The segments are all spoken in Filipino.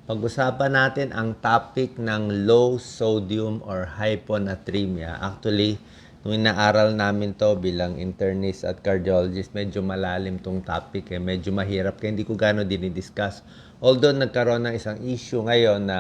Pag-usapan natin ang topic ng low sodium or hyponatremia. Actually, nung inaaral namin to bilang internist at cardiologist, medyo malalim tong topic medyo mahirap kaya hindi ko gano'n dinidiscuss. Although nagkaroon ng isang issue ngayon na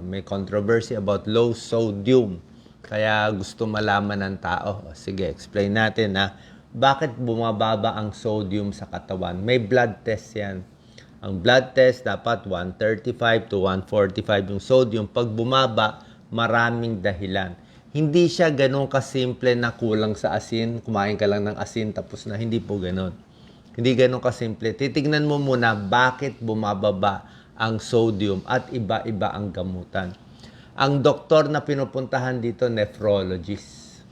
may controversy about low sodium. Kaya gusto malaman ng tao. Sige, explain natin na bakit bumababa ang sodium sa katawan. May blood test yan. Ang blood test dapat 135 to 145 yung sodium. Pag bumaba, maraming dahilan. Hindi siya ganun kasimple na kulang sa asin, kumain ka lang ng asin tapos na, hindi po ganun. Hindi ganun kasimple. Titignan mo muna bakit bumababa ang sodium at iba-iba ang gamutan. Ang doktor na pinupuntahan dito, nephrologist,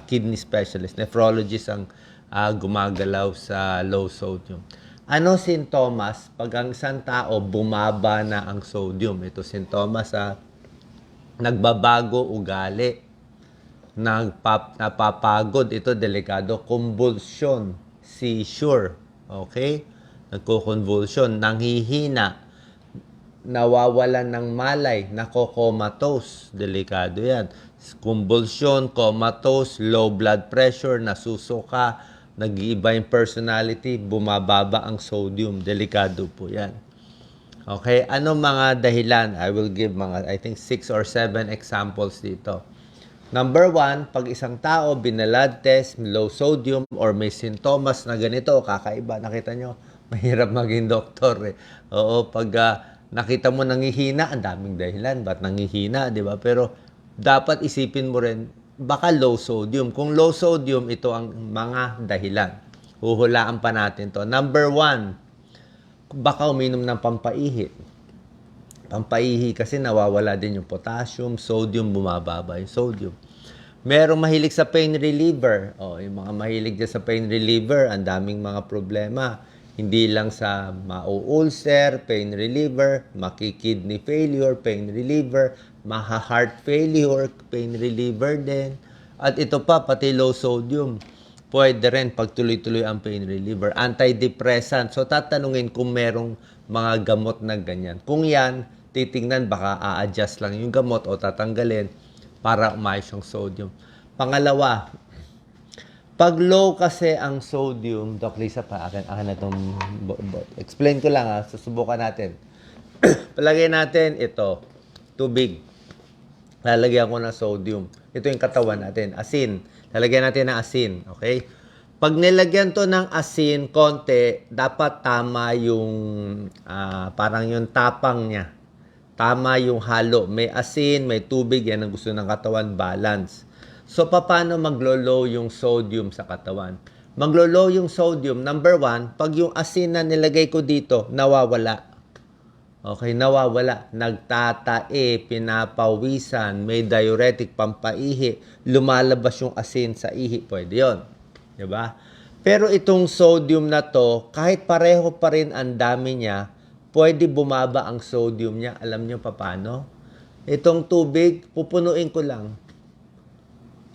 kidney specialist. Nephrologist ang gumagalaw sa low sodium. Ano sintomas pag ang isang tao bumaba na ang sodium? Ito sintomas nagbabago ugali, napapagod, ito delikado, convulsion, seizure, okay? Nagko-convulsion, nanghihina, nawawalan ng malay, nako-comatose, delikado yan. Convulsion, comatose, low blood pressure, nasusuka, nag-iiba yung personality, bumababa ang sodium. Delikado po yan. Okay, ano mga dahilan? I will give I think 6 or 7 examples dito. Number 1, pag isang tao binalad test, low sodium, or may sintomas na ganito, kakaiba, nakita nyo, mahirap maging doktor Oo, pag nakita mo nangihina, ang daming dahilan, ba't nangihina, di ba? Pero dapat isipin mo rin, baka low sodium. Kung low sodium, ito ang mga dahilan. Huhulaan pa natin to. Number 1, baka uminom ng pampaihi. Pampaihi kasi nawawala din yung potassium, sodium, bumababa yung sodium. Merong mahilig sa pain reliever. Yung mga mahilig dyan sa pain reliever, ang daming mga problema. Hindi lang sa mau-ulcer, pain reliever, maki-kidney failure, pain reliever, maha-heart failure, pain reliever din. At ito pa, pati low sodium. Pwede rin pag tuloy-tuloy ang pain reliever. Antidepressant. So, tatanungin kung merong mga gamot na ganyan. Kung yan, titingnan baka a-adjust lang yung gamot o tatanggalin para umayos yung sodium. Pangalawa, pag low kasi ang sodium, Doc Lisa pa, akin na itong explain ko lang susubukan natin. Palagay natin ito, tubig. Lalagyan ko ng sodium. Ito yung katawan natin, asin. Lalagyan natin ng asin, okay? Pag nilagyan to ng asin, konti, dapat tama yung, parang yung tapang niya. Tama yung halo. May asin, may tubig, yan ang gusto ng katawan, balance. So, paano maglo-low yung sodium sa katawan? Maglo-low yung sodium, number 1, pag yung asin na nilagay ko dito, nawawala. Okay, nawawala. Nagtatae, pinapawisan, may diuretic, pampaihi, lumalabas yung asin sa ihi. Pwede yun. Diba? Pero itong sodium na to, kahit pareho pa rin ang dami niya, pwede bumaba ang sodium niya. Alam niyo paano? Itong tubig, pupunuin ko lang.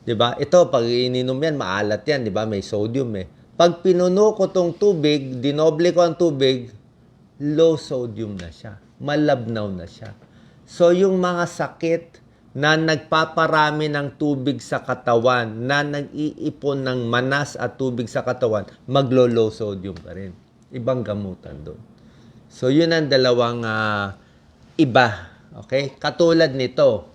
Diba? Ito, pag ininom yan, maalat yan. Diba? May sodium Pag pinuno ko tong tubig, dinoble ko ang tubig, low sodium na siya. Malabnaw na siya. So, yung mga sakit na nagpaparami ng tubig sa katawan, na nag-iipon ng manas at tubig sa katawan, maglo-low sodium pa rin. Ibang gamutan doon. So, yun ang dalawang iba. Okay? Katulad nito,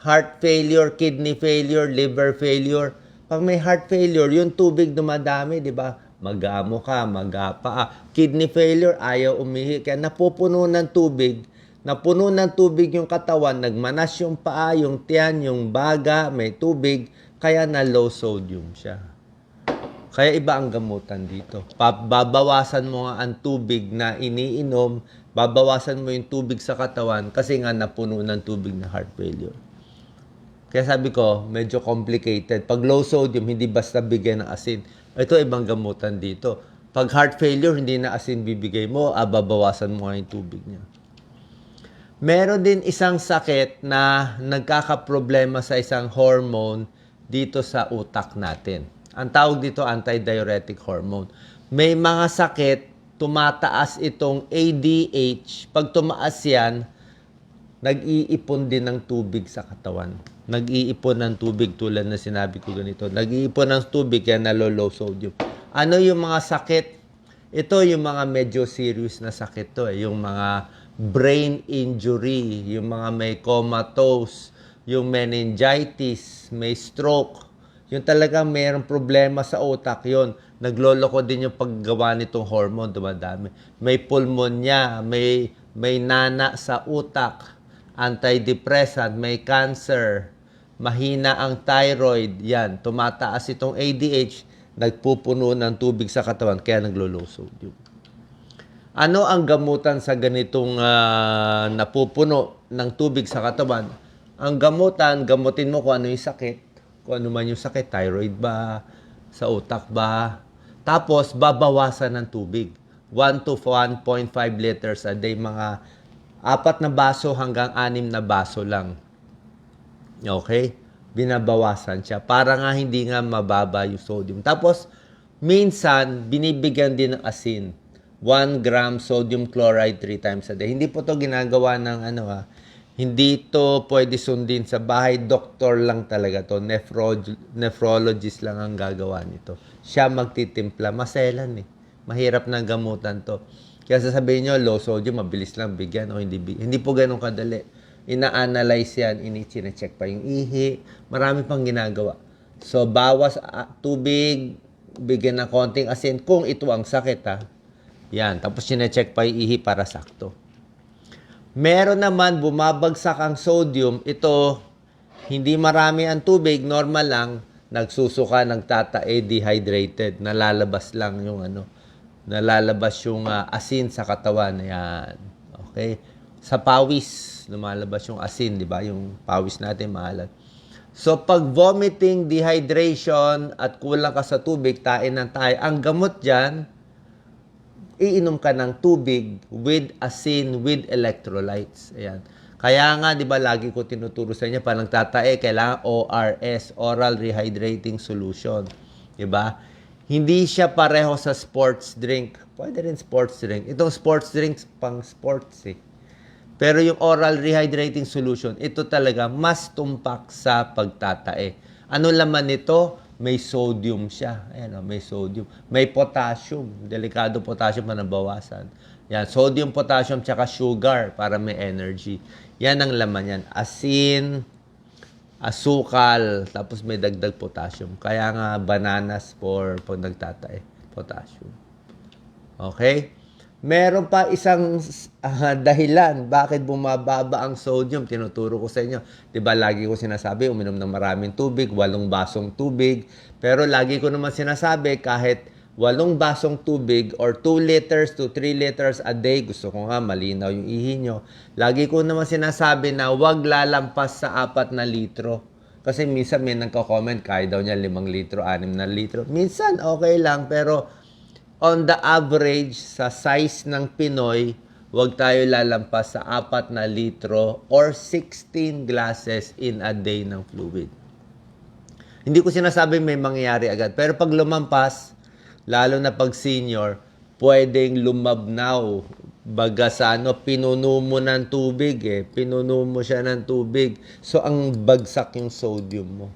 heart failure, kidney failure, liver failure. Pag may heart failure, yung tubig dumadami, di ba? Magamo ka, magapa. Kidney failure, ayaw umihi. Kaya napupuno ng tubig. Napuno ng tubig yung katawan, nagmanas yung paa, yung tiyan, yung baga, may tubig. Kaya na low sodium siya. Kaya iba ang gamutan dito. Babawasan mo nga ang tubig na iniinom, babawasan mo yung tubig sa katawan kasi nga napuno ng tubig na heart failure. Kaya sabi ko, medyo complicated. Pag low sodium, hindi basta bigyan ng asin. Ito ibang gamutan dito. Pag heart failure, hindi na asin bibigay mo, babawasan mo yung tubig niya. Meron din isang sakit na nagkakaproblema sa isang hormone dito sa utak natin. Ang tawag dito antidiuretic hormone. May mga sakit, tumataas itong ADH. Pag tumaas yan, nag-iipon din ng tubig sa katawan. Nag-iipon ng tubig tulad na sinabi ko ganito. Nag-iipon ng tubig kaya nalo-low sodium. Ano yung mga sakit? Ito yung mga medyo serious na sakit to. Yung mga brain injury, yung mga may comatose, yung meningitis, may stroke. Yung talagang mayroong problema sa utak yon. Nagloloko din yung paggawa nitong hormone, dumadami. May pulmonya, may nana sa utak, antidepressant, may cancer, mahina ang thyroid, yan, tumataas itong ADH, nagpupuno ng tubig sa katawan, kaya naglo-low sodium. Ano ang gamutan sa ganitong napupuno ng tubig sa katawan? Ang gamutan, gamutin mo kung ano yung sakit, kung ano man yung sakit, thyroid ba, sa utak ba, tapos babawasan ng tubig. 1 to 1.5 liters a day, mga 4 na baso hanggang 6 na baso lang. Okay? Binabawasan siya para nga hindi nga mababa yung sodium. Tapos, minsan, binibigyan din ng asin. 1 gram sodium chloride 3 times a day. Hindi po to ginagawa ng hindi to pwede sundin sa bahay. Doktor lang talaga to. Nephrologist lang ang gagawa nito. Siya magtitimpla. Maselan eh. Mahirap na gamutan to. Kaya sasabihin nyo, low sodium, mabilis lang bigyan o hindi po ganun kadali. Ina-analyze yan, check pa yung ihi, marami pang ginagawa. So, bawas tubig, bigyan ng konting asin kung ito ang sakit Yan, tapos check pa yung ihi para sakto. Meron naman, bumabagsak ang sodium, ito, hindi marami ang tubig, normal lang, nagsusuka, nagtatae, dehydrated, nalalabas lang yung nalalabas yung asin sa katawan. Yan. Okay? Sa pawis, lumalabas yung asin, di ba? Yung pawis natin maalat. So, pag vomiting, dehydration, at kulang ka sa tubig, tain ng tayo, ang gamot dyan, iinom ka ng tubig with asin, with electrolytes. Ayan. Kaya nga, di ba, lagi ko tinuturo sa inyo, parang tatae, kailangan ORS, Oral Rehydrating Solution. Di ba? Hindi siya pareho sa sports drink. Pwede rin sports drink. Itong sports drinks, pang sports Pero yung oral rehydrating solution, ito talaga mas tumpak sa pagtatae. Ano laman nito? May sodium siya. Ayan, may sodium. May potassium. Delikado potassium na nabawasan. Yan, sodium, potassium, tsaka sugar para may energy. Yan ang laman yan. Asin, asukal, tapos may dagdag potassium. Kaya nga bananas for pag nagtatae. Potassium. Okay? Meron pa isang dahilan bakit bumababa ang sodium. Tinuturo ko sa inyo. Diba lagi ko sinasabi, uminom ng maraming tubig, 8 basong tubig. Pero lagi ko naman sinasabi, kahit 8 basong tubig or 2 liters to 3 liters a day, gusto ko nga malinaw yung ihi nyo. Lagi ko naman sinasabi na huwag lalampas sa 4 na litro. Kasi minsan may nagko-comment, kaya daw niya 5 litro, 6 na litro. Minsan okay lang, pero on the average, sa size ng Pinoy, huwag tayo lalampas sa 4 na litro or 16 glasses in a day ng fluid. Hindi ko sinasabi may mangyayari agad. Pero pag lumampas, lalo na pag senior, pwedeng lumabnaw. Baga sa pinuno mo ng tubig Pinuno mo siya ng tubig. So, ang bagsak yung sodium mo.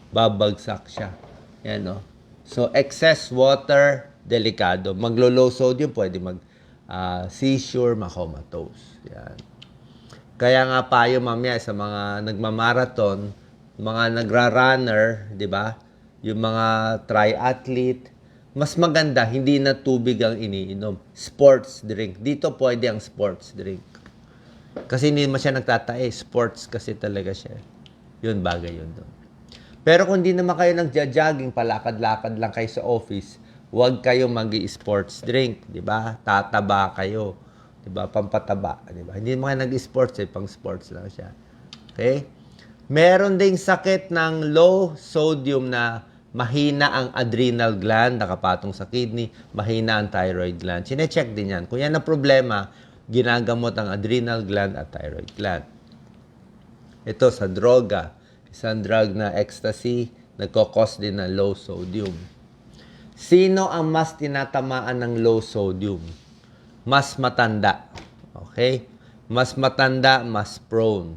Babagsak siya. Yan So, excess water, delikado. Maglo-low sodium, pwede seizure, ma-comatose. Yan. Kaya nga payo mamaya sa mga nagmamarathon, mga nagra-runner, di ba? Yung mga triathlete, mas maganda, hindi na tubig ang iniinom. Sports drink. Dito pwede ang sports drink. Kasi hindi naman siya nagtatae. Sports kasi talaga siya. Yun, bagay yun doon. Pero kung hindi naman kayo nagja-jogging, palakad-lakad lang kayo sa office, huwag kayo mag-sports drink, di ba? Tataba kayo, di ba? Pampataba, di ba? Hindi naman nag-sports pang sports lang siya. Okay? Meron ding sakit ng low sodium na mahina ang adrenal gland, nakapatong sa kidney, mahina ang thyroid gland. Sine-check din yan. Kung yan ang problema, ginagamot ang adrenal gland at thyroid gland. Ito sa droga, isang drug na ecstasy, nagkakos din ng low sodium. Sino ang mas tinatamaan ng low sodium? Mas matanda. Okay? Mas matanda, mas prone.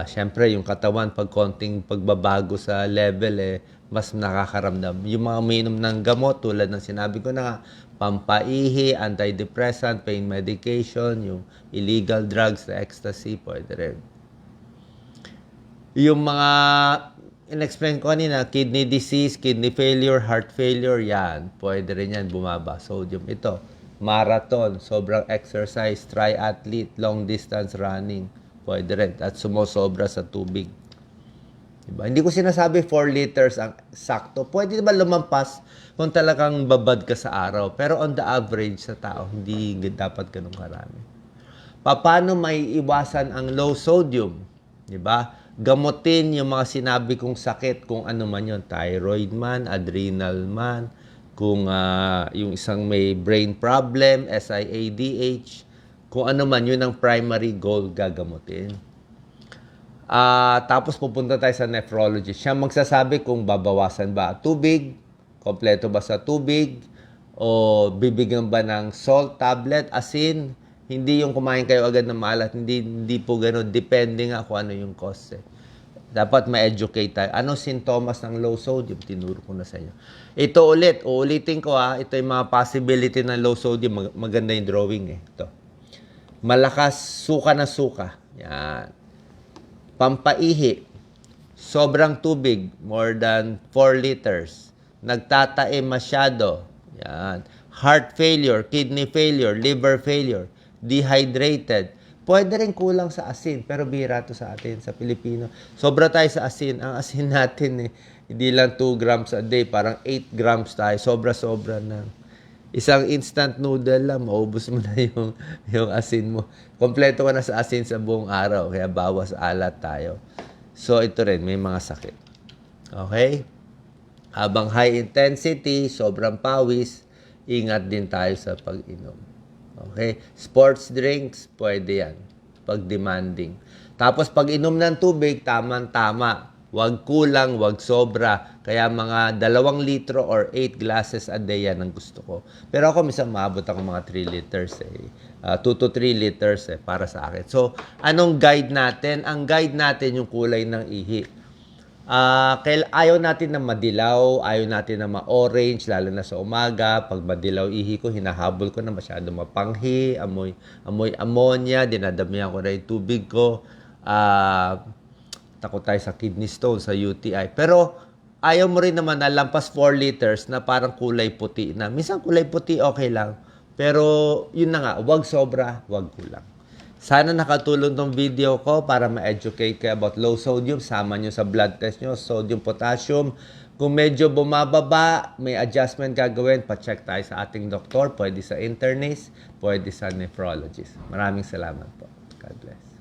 Siyempre, yung katawan, pag konting pagbabago sa level, mas nakakaramdam. Yung mga umiinom ng gamot, tulad ng sinabi ko na nga, pampaihi, antidepressant, pain medication, yung illegal drugs, ecstasy, pwede rin. Yung mga in-explain ko kanina, kidney disease, kidney failure, heart failure, yan. Pwede rin yan, bumaba. Sodium. Ito, marathon, sobrang exercise, triathlete, long distance running. Pwede rin. At sumosobra sa tubig. Diba? Hindi ko sinasabi 4 liters ang sakto. Pwede ba lumampas kung talagang babad ka sa araw. Pero on the average sa tao, hindi dapat ganun karami. Paano may iwasan ang low sodium? Diba? Gamutin yung mga sinabi kong sakit, kung ano man yun, thyroid man, adrenal man, kung yung isang may brain problem, SIADH, kung ano man, yun ang primary goal gagamutin. Tapos pupunta tayo sa nephrologist. Siya magsasabi kung babawasan ba tubig, kompleto ba sa tubig, o bibigyan ba ng salt tablet, asin. Hindi yung kumain kayo agad ng maalat. Hindi po gano'n. Depende nga kung ano yung cause. Dapat ma-educate tayo. Anong sintomas ng low sodium? Tinuro ko na sa inyo. Ito uulitin ko Ito yung mga possibility ng low sodium. Maganda yung drawing Ito. Malakas suka na suka. Yan. Pampaihi. Sobrang tubig. More than 4 liters. Nagtatae masyado. Yan. Heart failure, kidney failure, liver failure. Dehydrated. Pwede rin kulang sa asin, pero bihira to sa atin, sa Pilipino. Sobra tayo sa asin. Ang asin natin hindi lang 2 grams a day, parang 8 grams tayo. Sobra-sobra na. Isang instant noodle lang, maubos mo na yung asin mo. Kompleto ka na sa asin sa buong araw, kaya bawas alat tayo. So, ito rin, may mga sakit. Okay? Habang high intensity, sobrang pawis, ingat din tayo sa pag-inom. Okay? Sports drinks, pwede yan. Pag demanding. Tapos pag inom ng tubig, tamang-tama. Huwag kulang, huwag sobra. Kaya mga 2 litro or 8 glasses a day yan ang gusto ko. Pero ako minsan maabot ako mga 3 liters 2 to 3 liters para sa akin. So, anong guide natin? Ang guide natin yung kulay ng ihi. Ayaw natin na madilaw, ayaw natin na ma-orange, lalo na sa umaga. Pag madilaw ihi ko, hinahabol ko na masyado mapanghi, amoy ammonia, dinadamihan ko na yung tubig ko. Takot tayo sa kidney stone, sa UTI. Pero ayaw mo rin naman na lampas 4 liters na parang kulay puti na. Minsan kulay puti okay lang. Pero yun na nga, wag sobra, wag kulang. Sana nakatulong tong video ko para ma-educate kayo about low sodium. Sama nyo sa blood test nyo, sodium, potassium. Kung medyo bumababa, may adjustment gagawin, pa-check tayo sa ating doktor. Pwede sa internist, pwede sa nephrologist. Maraming salamat po. God bless.